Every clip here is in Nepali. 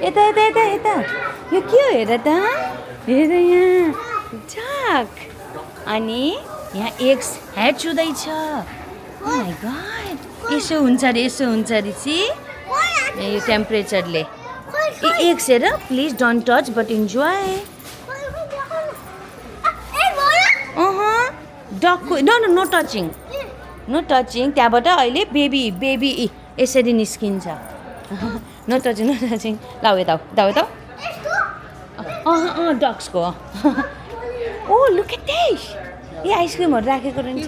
यता यता यता यता यो के हो हेर त हेर यहाँ झाक अनि यहाँ एग्स ह्याच हुँदैछ माई गॉड यसो हुन्छ अरे सी यो टेम्परेचरले eggs here please don't touch but enjoy डगको नो टचिङ त्यहाँबाट अहिले बेबी यसरी निस्किन्छ नो टचिङ ल यता डग्सको ओ लुक एट दिस ए आइसक्रिमहरू राखेको रहेछ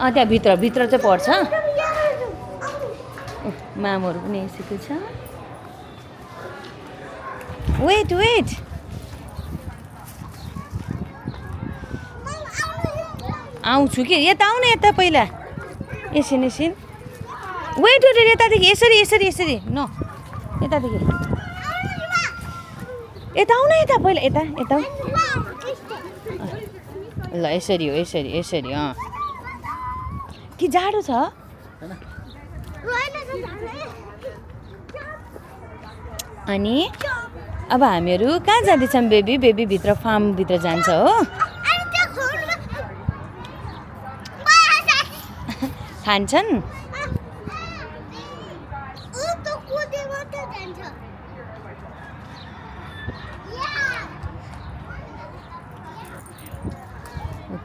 त्यहाँ भित्र चाहिँ पर्छ मामहरू पनि आइसकेको छ वेट आउँछु कि यता आउन यता पहिला एकछिन वेट यतादेखि यसरी न यतादेखि यता आउन यता पहिला यता ल यसरी हो कि जाडो छ अनि अब हामीहरू कहाँ जाँदैछौँ बेबी भित्र फार्मभित्र जान्छ हो खान्छन्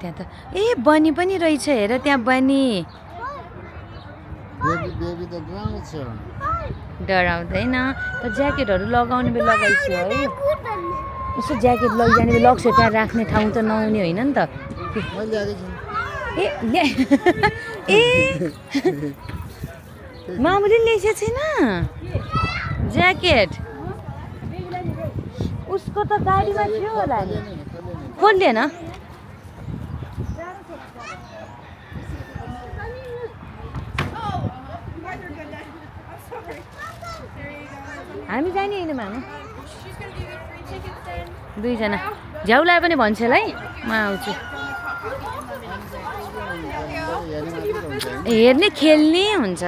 त्यहाँ त ए बनी पनि रहेछ हेर त्यहाँ बनी डराउँदैन त ज्याकेटहरू लगाउने बेला लगाइछु है यसो ज्याकेट लैजाने बेला लग्छ त्यहाँ राख्ने ठाउँ त नहुने होइन नि त ए मामुले ल्याएको छैन ज्याकेट उसको त गाडीमा थियो होला नि खोलिएन हामी जाने होइन मामु दुईजना झ्याउलाई पनि भन्छ है म आउँछु हेर्ने खेल्ने हुन्छ